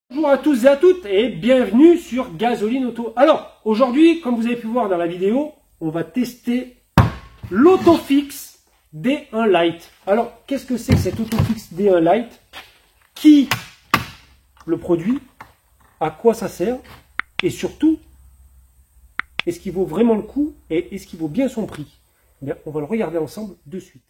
Bonjour à tous et à toutes et bienvenue sur Gasoline Auto. Alors aujourd'hui, comme vous avez pu voir dans la vidéo, on va tester l'Autofix D1 Lite. Alors qu'est-ce que c'est que cet Autofix D1 Lite? Qui le produit? À quoi ça sert? Et surtout, est-ce qu'il vaut vraiment le coup et est-ce qu'il vaut bien son prix? Bien, on va le regarder ensemble de suite.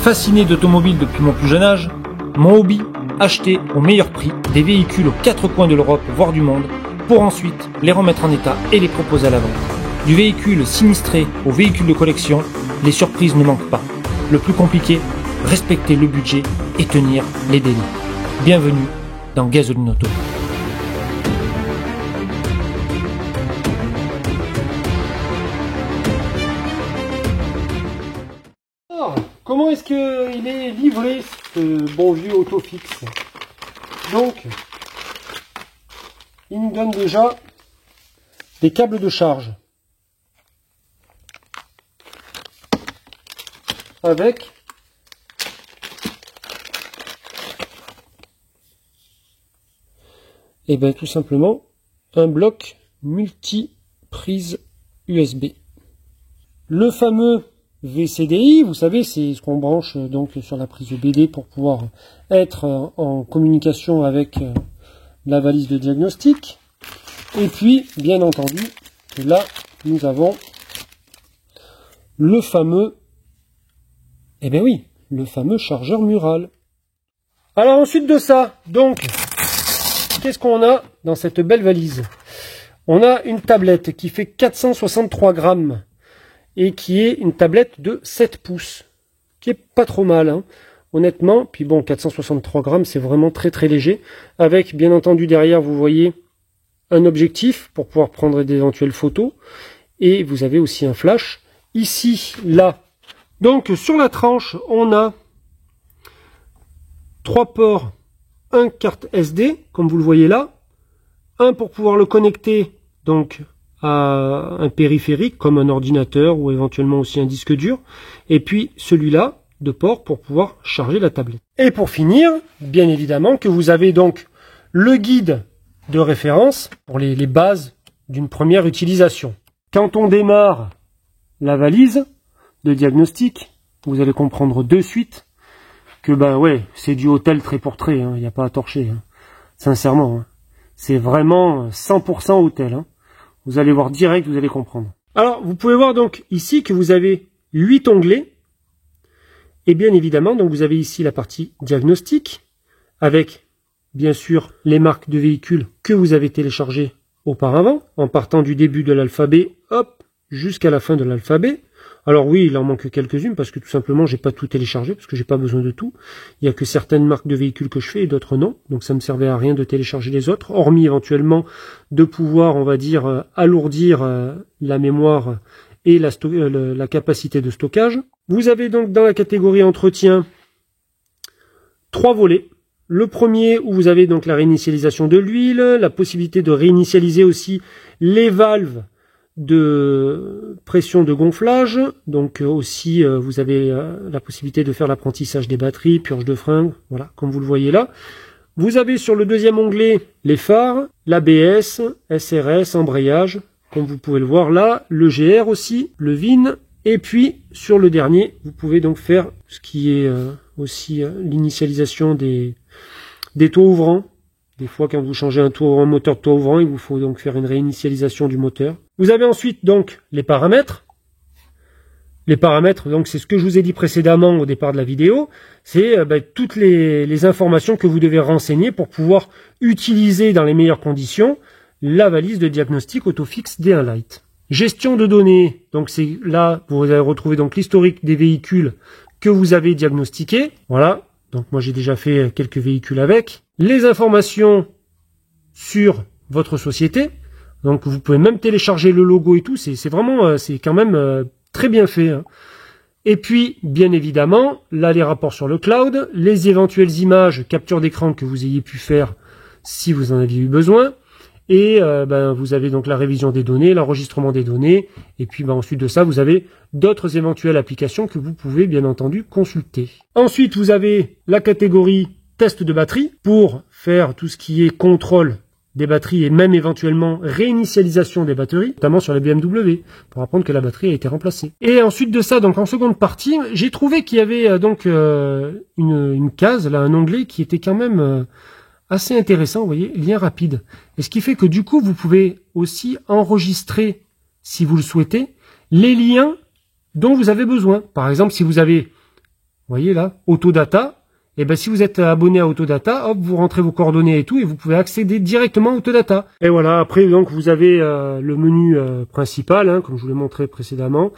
Fasciné d'automobile depuis mon plus jeune âge, mon hobby, acheter au meilleur prix des véhicules aux quatre coins de l'Europe, voire du monde, pour ensuite les remettre en état et les proposer à la vente. Du véhicule sinistré au véhicule de collection, les surprises ne manquent pas. Le plus compliqué, respecter le budget et tenir les délais. Bienvenue dans Gasoline Auto. Alors, comment est-ce qu'il est livré ce bon vieux Autofix? Donc, il nous donne déjà des câbles de charge avec tout simplement un bloc multi-prise USB. Le fameux VCDI, vous savez, c'est ce qu'on branche donc sur la prise BD pour pouvoir être en communication avec la valise de diagnostic. Et puis, bien entendu, là, nous avons le fameux, le fameux chargeur mural. Alors ensuite de ça, donc, qu'est-ce qu'on a dans cette belle valise? On a une tablette qui fait 463 grammes. Et qui est une tablette de 7 pouces, qui est pas trop mal, hein, honnêtement. Puis bon, 463 grammes, c'est vraiment très très léger. Avec, bien entendu, derrière, vous voyez un objectif pour pouvoir prendre d'éventuelles photos. Et vous avez aussi un flash. Ici, là. Donc, sur la tranche, on a 3 ports, un carte SD, comme vous le voyez là. Un pour pouvoir le connecter, donc, à un périphérique comme un ordinateur ou éventuellement aussi un disque dur, et puis celui-là de port pour pouvoir charger la tablette. Et pour finir, bien évidemment que vous avez donc le guide de référence pour les bases d'une première utilisation. Quand on démarre la valise de diagnostic, vous allez comprendre de suite que c'est du hôtel trait pour trait, il n'y a pas à torcher, hein. Sincèrement, hein. C'est vraiment 100% hôtel, hein. Vous allez voir direct, vous allez comprendre. Alors, vous pouvez voir donc ici que vous avez 8 onglets. Et bien évidemment, donc vous avez ici la partie diagnostic, avec bien sûr les marques de véhicules que vous avez téléchargées auparavant, en partant du début de l'alphabet, hop, jusqu'à la fin de l'alphabet. Alors oui, il en manque quelques-unes parce que tout simplement, j'ai pas tout téléchargé, parce que j'ai pas besoin de tout. Il y a que certaines marques de véhicules que je fais et d'autres non. Donc ça me servait à rien de télécharger les autres, hormis éventuellement de pouvoir, on va dire, alourdir la mémoire et la capacité de stockage. Vous avez donc dans la catégorie entretien 3 volets. Le premier où vous avez donc la réinitialisation de l'huile, la possibilité de réinitialiser aussi les valves de pression de gonflage, donc aussi vous avez la possibilité de faire l'apprentissage des batteries, purge de frein, voilà, comme vous le voyez là. Vous avez sur le deuxième onglet les phares, l'ABS, SRS, embrayage, comme vous pouvez le voir là, le GR aussi, le VIN, et puis sur le dernier, vous pouvez donc faire ce qui est aussi l'initialisation des toits ouvrants. Des fois, quand vous changez un moteur de toit ouvrant, il vous faut donc faire une réinitialisation du moteur. Vous avez ensuite donc les paramètres. Les paramètres, donc c'est ce que je vous ai dit précédemment au départ de la vidéo. C'est toutes les informations que vous devez renseigner pour pouvoir utiliser dans les meilleures conditions la valise de diagnostic Autofix D1 Lite. Gestion de données, donc c'est là vous allez retrouver donc l'historique des véhicules que vous avez diagnostiqués. Voilà. Donc moi j'ai déjà fait quelques véhicules avec. Les informations sur votre société. Donc vous pouvez même télécharger le logo et tout. C'est vraiment, c'est quand même très bien fait, hein. Et puis, bien évidemment, là les rapports sur le cloud, les éventuelles images, capture d'écran que vous ayez pu faire si vous en aviez eu besoin. Et vous avez donc la révision des données, l'enregistrement des données, et puis ensuite de ça, vous avez d'autres éventuelles applications que vous pouvez bien entendu consulter. Ensuite, vous avez la catégorie test de batterie pour faire tout ce qui est contrôle des batteries et même éventuellement réinitialisation des batteries, notamment sur les BMW, pour apprendre que la batterie a été remplacée. Et ensuite de ça, donc en seconde partie, j'ai trouvé qu'il y avait donc une case, là, un onglet qui était quand même assez intéressant, vous voyez, lien rapide. Et ce qui fait que du coup, vous pouvez aussi enregistrer, si vous le souhaitez, les liens dont vous avez besoin. Par exemple, si vous avez, vous voyez là, Autodata, et ben si vous êtes abonné à Autodata, hop, vous rentrez vos coordonnées et tout, et vous pouvez accéder directement à Autodata. Et voilà, après donc vous avez le menu principal, hein, comme je vous l'ai montré précédemment,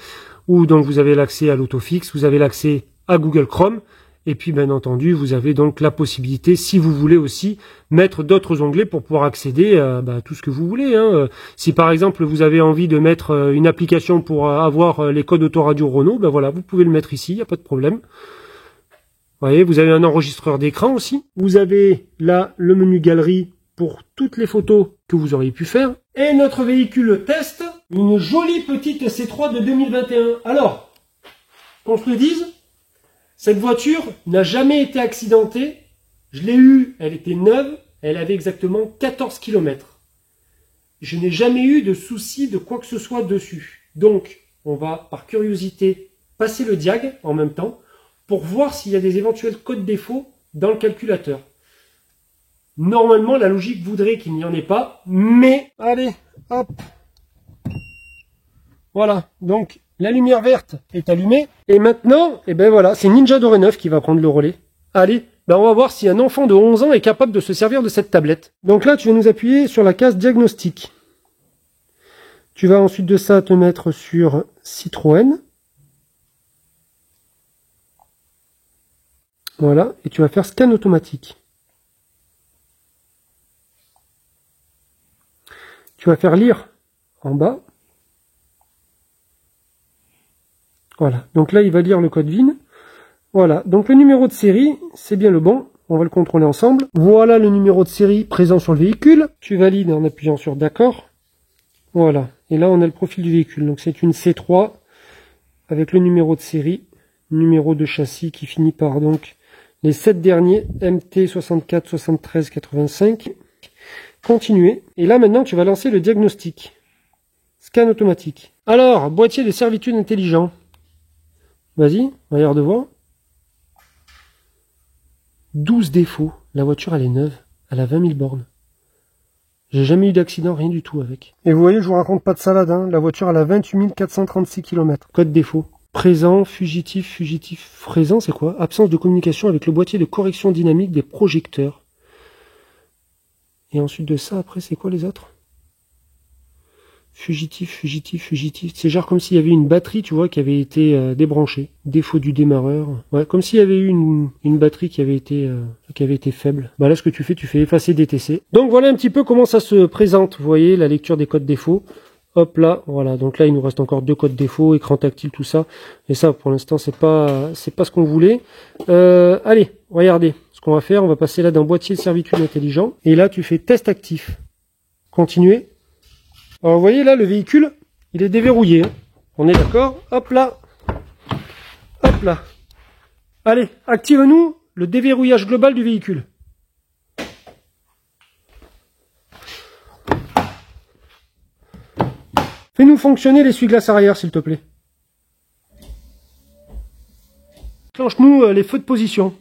où donc vous avez l'accès à l'autofix, vous avez l'accès à Google Chrome, et puis bien entendu vous avez donc la possibilité, si vous voulez aussi, mettre d'autres onglets pour pouvoir accéder à tout ce que vous voulez. Hein. Si par exemple vous avez envie de mettre une application pour avoir les codes autoradio Renault, ben voilà, vous pouvez le mettre ici, il n'y a pas de problème. Vous voyez, vous avez un enregistreur d'écran aussi. Vous avez là le menu galerie pour toutes les photos que vous auriez pu faire. Et notre véhicule test, une jolie petite C3 de 2021. Alors, qu'on se le dise, cette voiture n'a jamais été accidentée. Je l'ai eue, elle était neuve, elle avait exactement 14 km. Je n'ai jamais eu de souci de quoi que ce soit dessus. Donc, on va par curiosité passer le diag en même temps, pour voir s'il y a des éventuels codes défauts dans le calculateur. Normalement, la logique voudrait qu'il n'y en ait pas, mais... Allez, hop. Voilà, donc la lumière verte est allumée. Et maintenant, eh ben voilà, c'est Ninja Doré 9 qui va prendre le relais. Allez, ben on va voir si un enfant de 11 ans est capable de se servir de cette tablette. Donc là, tu vas nous appuyer sur la case diagnostic. Tu vas ensuite de ça te mettre sur Citroën. Voilà, et tu vas faire scan automatique. Tu vas faire lire en bas. Voilà, donc là il va lire le code VIN. Voilà, donc le numéro de série, c'est bien le bon. On va le contrôler ensemble. Voilà le numéro de série présent sur le véhicule. Tu valides en appuyant sur d'accord. Voilà, et là on a le profil du véhicule. Donc c'est une C3 avec le numéro de série, numéro de châssis qui finit par donc les 7 derniers, MT 64 73 85. Continuer. Et là, maintenant, tu vas lancer le diagnostic. Scan automatique. Alors, boîtier de servitude intelligent. Vas-y, regarde voir. 12 défauts. La voiture, elle est neuve. Elle a 20 000 bornes. J'ai jamais eu d'accident, rien du tout avec. Et vous voyez, je vous raconte pas de salade. Hein. La voiture, elle a 28 436 km. Code défaut. Présent, fugitif, présent, c'est quoi? Absence de communication avec le boîtier de correction dynamique des projecteurs. Et ensuite de ça, après, c'est quoi les autres? Fugitif. C'est genre comme s'il y avait une batterie, tu vois, qui avait été débranchée. Défaut du démarreur. Ouais, comme s'il y avait eu une batterie qui avait été faible. Bah là, ce que tu fais effacer DTC. Donc voilà un petit peu comment ça se présente. Vous voyez, la lecture des codes défauts. Hop là, voilà. Donc là, il nous reste encore 2 codes défauts, écran tactile, tout ça. Et ça, pour l'instant, c'est pas ce qu'on voulait. Allez, regardez. Ce qu'on va faire, on va passer là dans boîtier de servitude intelligent. Et là, tu fais test actif. Continuer. Alors, vous voyez là, le véhicule, il est déverrouillé. Hein. On est d'accord? Hop là. Hop là. Allez, active-nous le déverrouillage global du véhicule. Fais-nous fonctionner l'essuie-glace arrière, s'il te plaît. Clenche-nous les feux de position.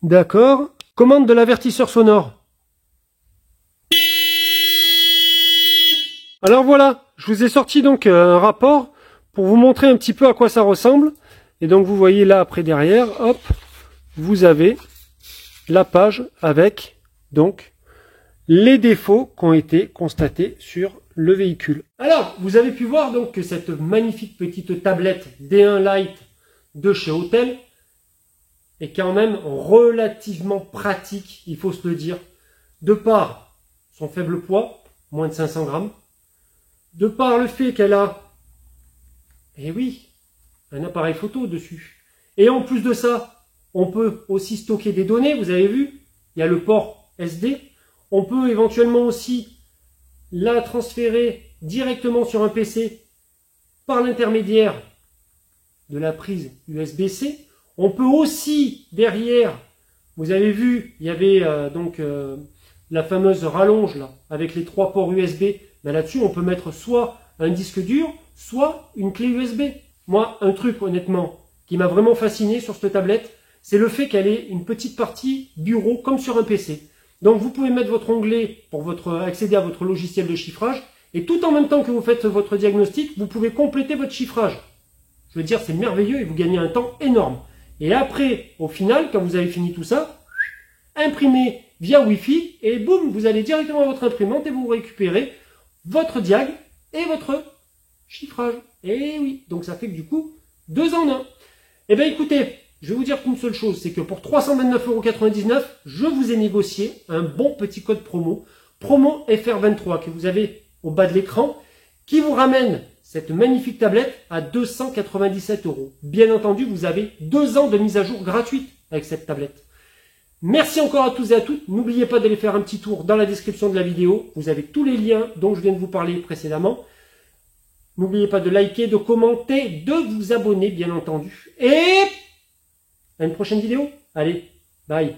D'accord. Commande de l'avertisseur sonore. Alors voilà, je vous ai sorti donc un rapport pour vous montrer un petit peu à quoi ça ressemble. Et donc vous voyez là après derrière, hop, vous avez la page avec donc les défauts qui ont été constatés sur le véhicule. Alors, vous avez pu voir donc que cette magnifique petite tablette D1 Lite de chez Autel est quand même relativement pratique, il faut se le dire, de par son faible poids, moins de 500 grammes, de par le fait qu'elle a, eh oui, un appareil photo dessus. Et en plus de ça, on peut aussi stocker des données, vous avez vu, il y a le port SD. On peut éventuellement aussi la transférer directement sur un PC par l'intermédiaire de la prise USB-C. On peut aussi, derrière, vous avez vu, il y avait la fameuse rallonge là, avec les 3 ports USB. Ben là-dessus, on peut mettre soit un disque dur, soit une clé USB. Moi, un truc, honnêtement, qui m'a vraiment fasciné sur cette tablette, c'est le fait qu'elle ait une petite partie bureau, comme sur un PC. Donc, vous pouvez mettre votre onglet pour accéder à votre logiciel de chiffrage, et tout en même temps que vous faites votre diagnostic, vous pouvez compléter votre chiffrage. Je veux dire, c'est merveilleux et vous gagnez un temps énorme. Et après, au final, quand vous avez fini tout ça, imprimez via Wi-Fi et boum, vous allez directement à votre imprimante et vous récupérez votre diag et votre chiffrage. Et oui, donc ça fait que du coup, 2 en 1. Eh bien écoutez, je vais vous dire qu'une seule chose, c'est que pour 329,99 €, je vous ai négocié un bon petit code promo, promo FR23, que vous avez au bas de l'écran, qui vous ramène cette magnifique tablette à 297 €. Bien entendu, vous avez 2 ans de mise à jour gratuite avec cette tablette. Merci encore à tous et à toutes. N'oubliez pas d'aller faire un petit tour dans la description de la vidéo. Vous avez tous les liens dont je viens de vous parler précédemment. N'oubliez pas de liker, de commenter, de vous abonner, bien entendu. Et à une prochaine vidéo. Allez, bye.